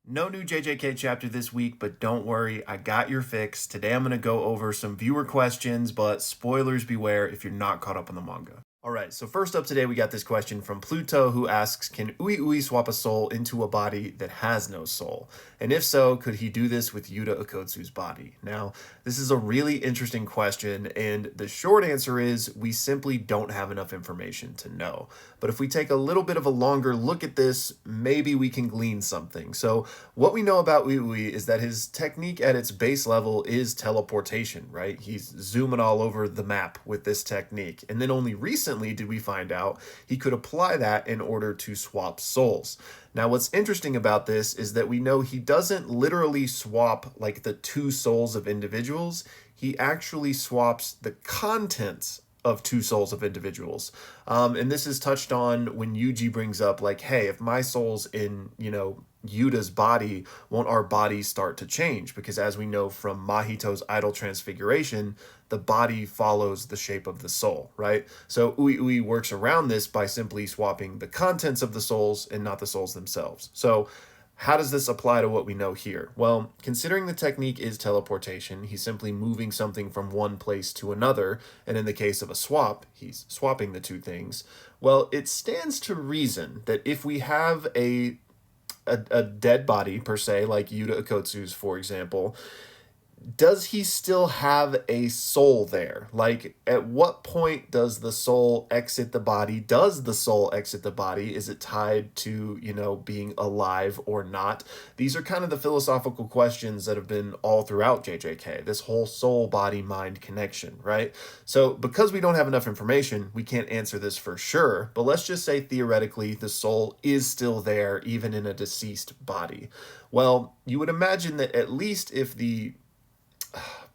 No new JJK chapter this week, but don't worry, I got your fix. Today I'm going to go over some viewer questions, but spoilers beware if you're not caught up on the manga. Alright, so first up today we got this question from Pluto who asks, can Ouii swap a soul into a body that has no soul? And if so, could he do this with Yuta Okotsu's body? Now, this is a really interesting question, and the short answer is we simply don't have enough information to know. But if we take a little bit of a longer look at this, maybe we can glean something. So what we know about Ouii is that his technique at its base level is teleportation, right? He's zooming all over the map with this technique. And then only recently did we find out he could apply that in order to swap souls. Now, what's interesting about this is that we know he doesn't literally swap like the two souls of individuals. He actually swaps the contents of two souls of individuals. And this is touched on when Yuji brings up like, hey, if my soul's in, Yuta's body, won't our bodies start to change? Because as we know from Mahito's idol transfiguration, the body follows the shape of the soul, right? So Ouii works around this by simply swapping the contents of the souls and not the souls themselves. So how does this apply to what we know here? Well, considering the technique is teleportation, he's simply moving something from one place to another, and in the case of a swap, he's swapping the two things. Well, it stands to reason that if we have a dead body, per se, like Yuta Okotsu's, for example, does he still have a soul there? Like, at what point does the soul exit the body? Does the soul exit the body? Is it tied to, being alive or not? These are kind of the philosophical questions that have been all throughout JJK, this whole soul, body, mind connection, right? So because we don't have enough information, we can't answer this for sure, but let's just say theoretically the soul is still there, even in a deceased body. Well, you would imagine that at least if the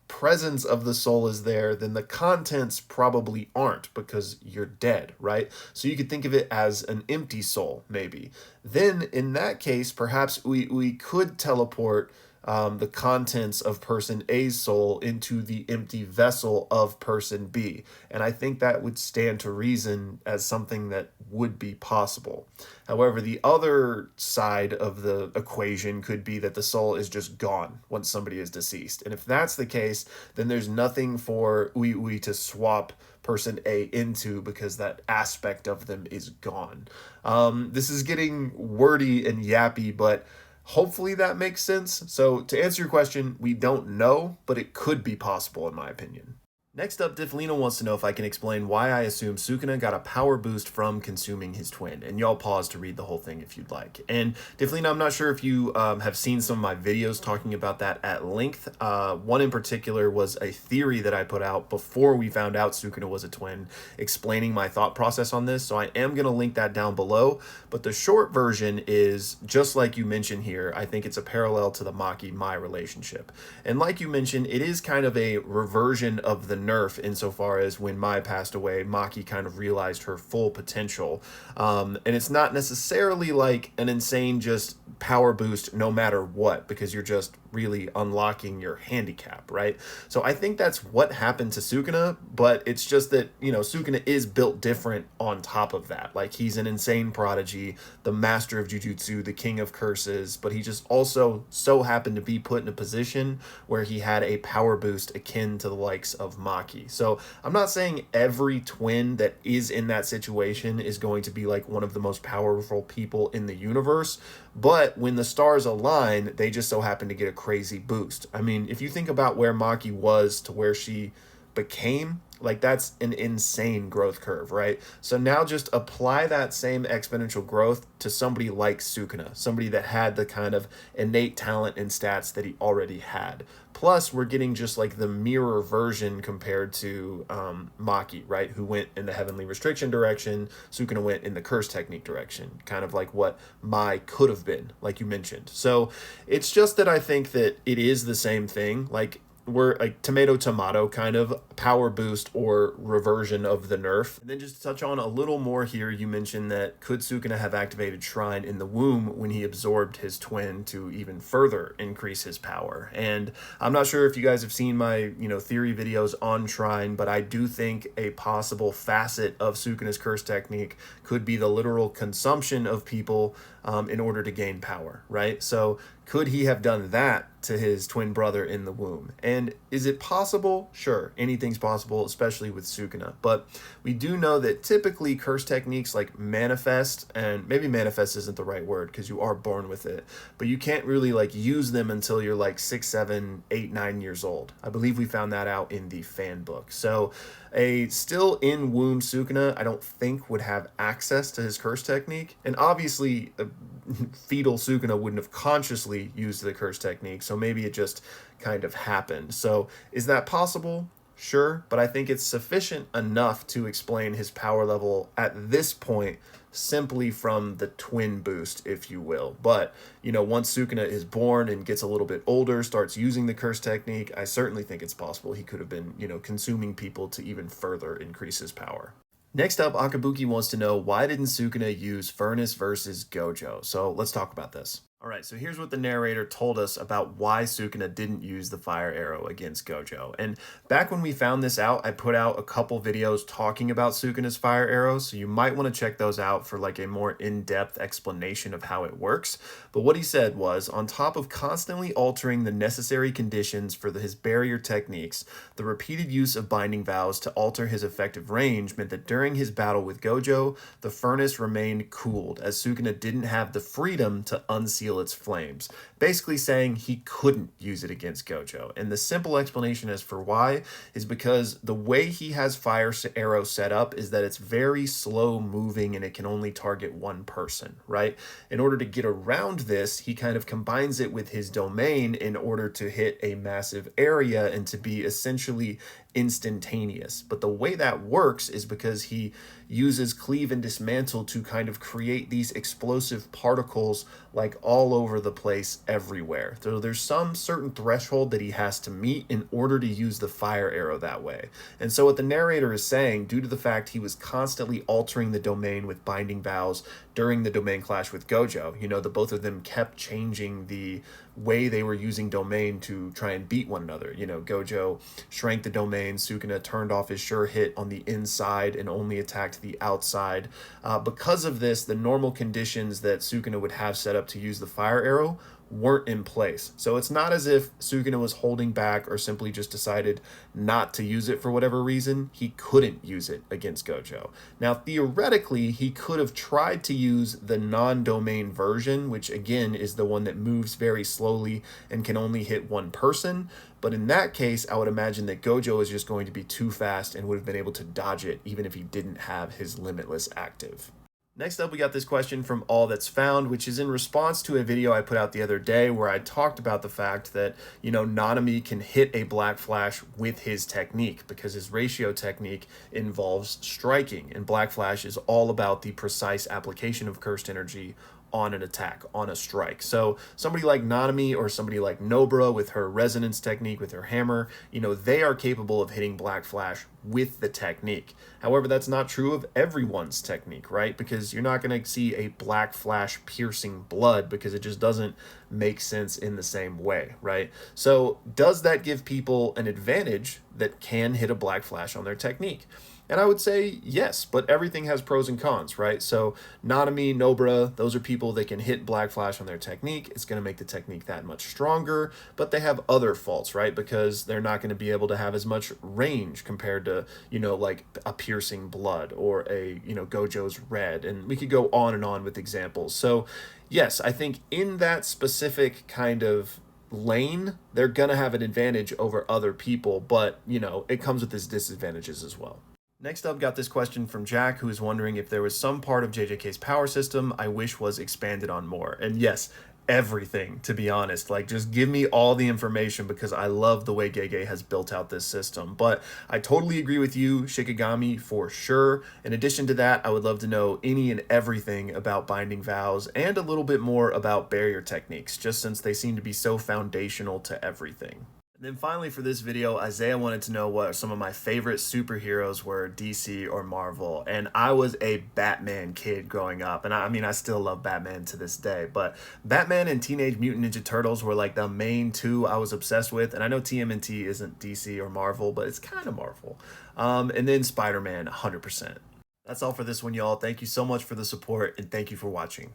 presence of the soul is there, then the contents probably aren't because you're dead, right? So you could think of it as an empty soul, maybe. Then in that case, perhaps we could teleport the contents of person A's soul into the empty vessel of person B. And I think that would stand to reason as something that would be possible. However, the other side of the equation could be that the soul is just gone once somebody is deceased. And if that's the case, then there's nothing for Ouii to swap person A into because that aspect of them is gone. This is getting wordy and yappy, but hopefully that makes sense. So to answer your question, we don't know, but it could be possible in my opinion. Next up, Difflina wants to know if I can explain why I assume Sukuna got a power boost from consuming his twin. And y'all pause to read the whole thing if you'd like. And Difflina, I'm not sure if you have seen some of my videos talking about that at length. One in particular was a theory that I put out before we found out Sukuna was a twin, explaining my thought process on this. So I am going to link that down below. But the short version is, just like you mentioned here, I think it's a parallel to the Maki-Mai relationship. And like you mentioned, it is kind of a reversion of the nerf insofar as when Mai passed away, Maki kind of realized her full potential. And it's not necessarily like an insane just power boost no matter what, because you're just really unlocking your handicap, right? So I think that's what happened to Sukuna, but it's just that, Sukuna is built different on top of that. Like, he's an insane prodigy, the master of Jujutsu, the king of curses, but he just also so happened to be put in a position where he had a power boost akin to the likes of Maki. So I'm not saying every twin that is in that situation is going to be like one of the most powerful people in the universe, but when the stars align, they just so happen to get a crazy boost. I mean, if you think about where Maki was to where she became, like, that's an insane growth curve, right? So now just apply that same exponential growth to somebody like Sukuna, somebody that had the kind of innate talent and stats that he already had. Plus, we're getting just like the mirror version compared to Maki, right? Who went in the heavenly restriction direction. Sukuna went in the curse technique direction, kind of like what Mai could have been, like you mentioned. So it's just that I think that it is the same thing. Like, we're like tomato kind of power boost or reversion of the nerf. And then just to touch on a little more here, you mentioned that could Sukuna have activated Shrine in the womb when he absorbed his twin to even further increase his power. And I'm not sure if you guys have seen my theory videos on Shrine, but I do think a possible facet of Sukuna's curse technique could be the literal consumption of people in order to gain power, right? So could he have done that to his twin brother in the womb? And is it possible? Sure, anything's possible, especially with Sukuna. But we do know that typically curse techniques like manifest, and maybe manifest isn't the right word because you are born with it, but you can't really like use them until you're like 6, 7, 8, 9 years old. I believe we found that out in the fan book. So a still in womb Sukuna, I don't think would have access to his curse technique. And obviously, a fetal Sukuna wouldn't have consciously used the curse technique. So maybe it just kind of happened. So is that possible? Sure, but I think it's sufficient enough to explain his power level at this point simply from the twin boost, if you will. But, you know, once Sukuna is born and gets a little bit older, starts using the curse technique, I certainly think it's possible he could have been, you know, consuming people to even further increase his power. Next up, Akabuki wants to know, why didn't Sukuna use Furnace versus Gojo? So let's talk about this. All right, so here's what the narrator told us about why Sukuna didn't use the fire arrow against Gojo. And back when we found this out, I put out a couple videos talking about Sukuna's fire arrows, so you might want to check those out for like a more in-depth explanation of how it works. But what he said was, on top of constantly altering the necessary conditions for his barrier techniques, the repeated use of binding vows to alter his effective range meant that during his battle with Gojo, the furnace remained cooled, as Sukuna didn't have the freedom to unseal its flames, basically saying he couldn't use it against Gojo. And the simple explanation as for why is because the way he has fire arrow set up is that it's very slow moving and it can only target one person, right? In order to get around this, he kind of combines it with his domain in order to hit a massive area and to be essentially instantaneous. But the way that works is because he uses cleave and dismantle to kind of create these explosive particles like all over the place everywhere. So there's some certain threshold that he has to meet in order to use the fire arrow that way. And so what the narrator is saying, due to the fact he was constantly altering the domain with binding vows during the domain clash with Gojo, you know, the both of them kept changing the way they were using domain to try and beat one another. You know, Gojo shrank the domain, Sukuna turned off his sure hit on the inside and only attacked the outside. Because of this, the normal conditions that Sukuna would have set up to use the fire arrow weren't in place. So it's not as if Sukuna was holding back or simply just decided not to use it for whatever reason. He couldn't use it against Gojo. Now, theoretically, he could have tried to use the non-domain version, which again is the one that moves very slowly and can only hit one person. But in that case, I would imagine that Gojo is just going to be too fast and would have been able to dodge it even if he didn't have his Limitless active. Next up, we got this question from All That's Found, which is in response to a video I put out the other day where I talked about the fact that, you know, Nomi can hit a Black Flash with his technique because his ratio technique involves striking, and Black Flash is all about the precise application of cursed energy on an attack, on a strike. So somebody like Nomi or somebody like Nobra with her resonance technique, with her hammer, you know, they are capable of hitting Black Flash with the technique. However, that's not true of everyone's technique, right? Because you're not going to see a Black Flash piercing blood because it just doesn't make sense in the same way, right? So does that give people an advantage that can hit a Black Flash on their technique? And I would say yes, but everything has pros and cons, right? So Nomi, Nobra, those are people that can hit Black Flash on their technique. It's going to make the technique that much stronger, but they have other faults, right? Because they're not going to be able to have as much range compared to, you know, like a piercing blood or a, you know, Gojo's red. And we could go on and on with examples. So yes, I think in that specific kind of lane, they're going to have an advantage over other people, but, you know, it comes with its disadvantages as well. Next up, got this question from Jack, who is wondering if there was some part of JJK's power system I wish was expanded on more. And yes, everything, to be honest. Like, just give me all the information because I love the way Gege has built out this system. But I totally agree with you, Shikigami, for sure. In addition to that, I would love to know any and everything about binding vows and a little bit more about barrier techniques, just since they seem to be so foundational to everything. And then finally for this video, Isaiah wanted to know what some of my favorite superheroes were, DC or Marvel. And I was a Batman kid growing up. And I mean, I still love Batman to this day. But Batman and Teenage Mutant Ninja Turtles were like the main two I was obsessed with. And I know TMNT isn't DC or Marvel, but it's kind of Marvel. And then Spider-Man, 100%. That's all for this one, y'all. Thank you so much for the support, and thank you for watching.